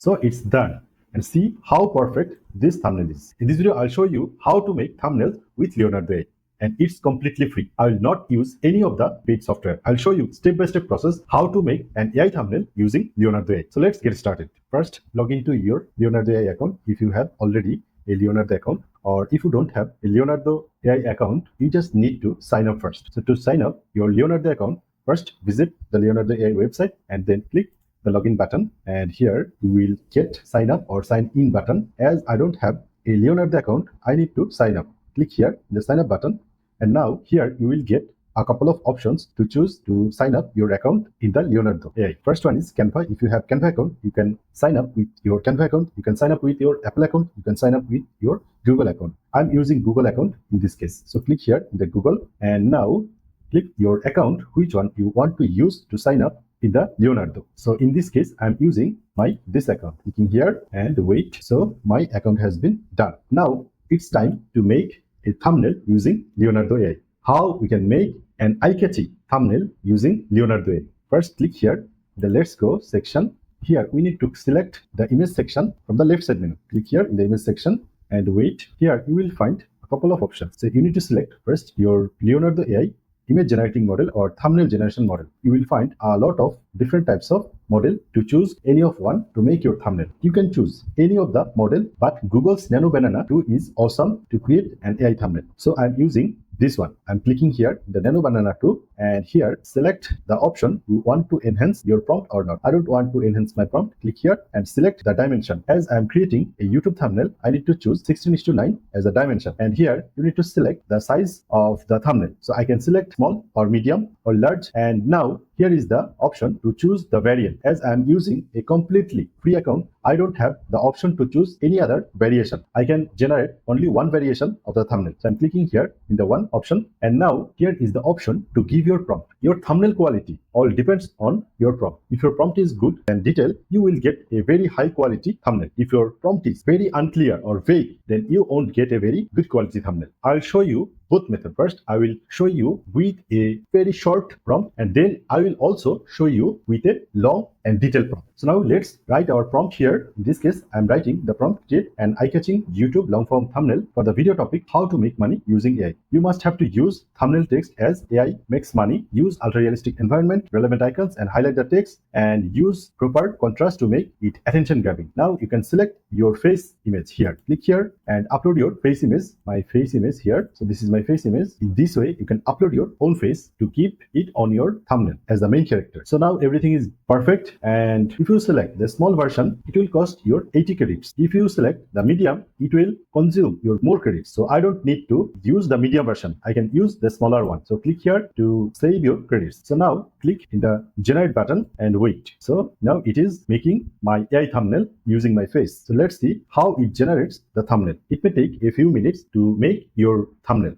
So it's done. And see how perfect this thumbnail is. In this video, I'll show you how to make thumbnails with Leonardo AI. And it's completely free. I will not use any of the paid software. I'll show you step-by-step process how to make an AI thumbnail using Leonardo AI. So let's get started. First, log into your Leonardo AI account if you have already a Leonardo account, or if you don't have a Leonardo AI account, you just need to sign up first. So to sign up your Leonardo account, first visit the Leonardo AI website and then click the login button, and here you will get sign up or sign in button. As I don't have a Leonardo account, I need to sign up. Click here the sign up button, and now here you will get a couple of options to choose to sign up your account in the Leonardo AI. First one is Canva. If you have Canva account, you can sign up with your Canva account. You can sign up with your Apple account. You can sign up with your Google account. I'm using Google account in this case. So click here in the Google, and now click your account, which one you want to use to sign up in the Leonardo. So in this case, I'm using this account. Clicking here and wait. So my account has been done. Now it's time to make a thumbnail using Leonardo AI. How we can make an eye-catchy thumbnail using Leonardo AI. First, click here the Let's Go section. Here we need to select the image section from the left side menu. Click here in the image section and wait. Here you will find a couple of options. So you need to select first your Leonardo AI image generating model or thumbnail generation model. You will find a lot of different types of model. To choose any of one to make your thumbnail, you can choose any of the model, but Google's Nano Banana 2 is awesome to create an AI thumbnail. So I'm using this one. I'm clicking here the Nano Banana 2, and here select the option you want to enhance your prompt or not. I don't want to enhance my prompt. Click here and select the dimension. As I'm creating a YouTube thumbnail, I need to choose 16:9 as a dimension, and here you need to select the size of the thumbnail. So I can select small or medium or large, and now here is the option to choose the variant. As I'm using a completely free account, I don't have the option to choose any other variation. I can generate only one variation of the thumbnail. So I'm clicking here in the one option, and now here is the option to give your prompt. Your thumbnail quality all depends on your prompt. If your prompt is good and detailed, you will get a very high quality thumbnail. If your prompt is very unclear or vague, then you won't get a very good quality thumbnail. I'll show you both methods. First, I will show you with a very short prompt, and then I will also show you with a long and detailed prompt. So now let's write our prompt here. In this case, I'm writing the prompt: create an eye-catching YouTube long-form thumbnail for the video topic how to make money using AI. You must have to use thumbnail text as AI makes money. Use ultra-realistic environment, relevant icons, and highlight the text, and use proper contrast to make it attention-grabbing. Now you can select your face image here. Click here and upload your face image. My face image here. So this is my face image. In this way, you can upload your own face to keep it on your thumbnail as the main character. So now everything is perfect, and if you select the small version, it will cost your 80 credits. If you select the medium, it will consume your more credits. So I don't need to use the medium version. I can use the smaller one. So click here to save your credits. So now click in the generate button and wait. So now it is making my AI thumbnail using my face. So let's see how it generates the thumbnail. It may take a few minutes to make your thumbnail.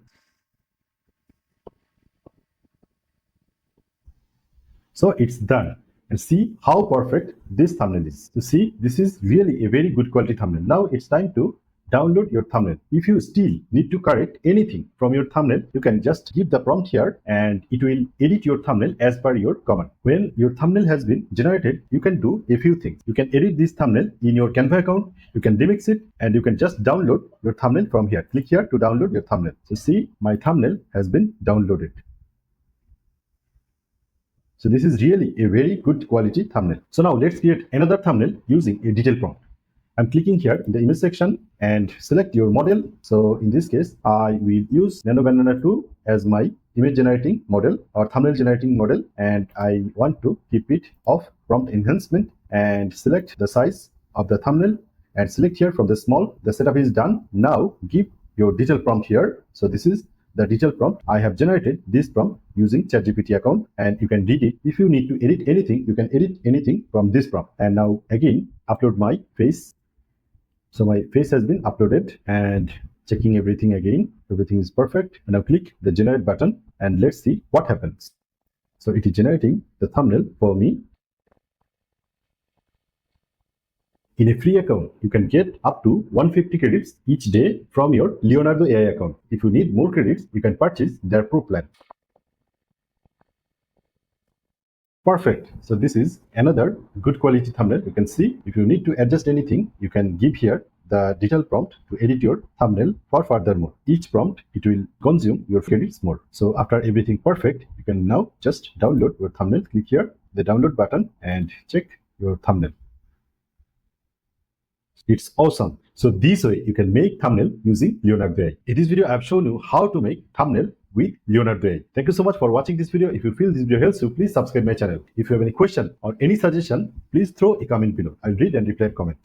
So it's done. And see how perfect this thumbnail is. So see, this is really a very good quality thumbnail. Now it's time to download your thumbnail. If you still need to correct anything from your thumbnail, you can just give the prompt here and it will edit your thumbnail as per your command. When your thumbnail has been generated, you can do a few things. You can edit this thumbnail in your Canva account, you can remix it, and you can just download your thumbnail from here. Click here to download your thumbnail. So see, my thumbnail has been downloaded. So this is really a very good quality thumbnail. So now let's create another thumbnail using a detailed prompt. I'm clicking here in the image section and select your model. So in this case, I will use Nano Banana 2 as my image generating model or thumbnail generating model, and I want to keep it off prompt enhancement, and select the size of the thumbnail and select here from the small. The setup is done. Now give your detailed prompt here. So this is the detailed prompt. I have generated this prompt using ChatGPT account, and you can read it. If you need to edit anything, you can edit anything from this prompt. And now again, upload my face. So my face has been uploaded, and checking everything again. Everything is perfect. And now click the generate button and let's see what happens. So it is generating the thumbnail for me. In a free account, you can get up to 150 credits each day from your Leonardo AI account. If you need more credits, you can purchase their pro plan. Perfect. So this is another good quality thumbnail. You can see if you need to adjust anything, you can give here the detailed prompt to edit your thumbnail for furthermore. Each prompt, it will consume your credits more. So after everything perfect, you can now just download your thumbnail. Click here, the download button, and check your thumbnail. It's awesome. So this way you can make thumbnail using Leonardo AI. In this video, I've shown you how to make thumbnail with Leonardo AI. Thank you so much for watching this video. If you feel this video helps you, please subscribe my channel. If you have any question or any suggestion, please throw a comment below. I'll read and reply comment.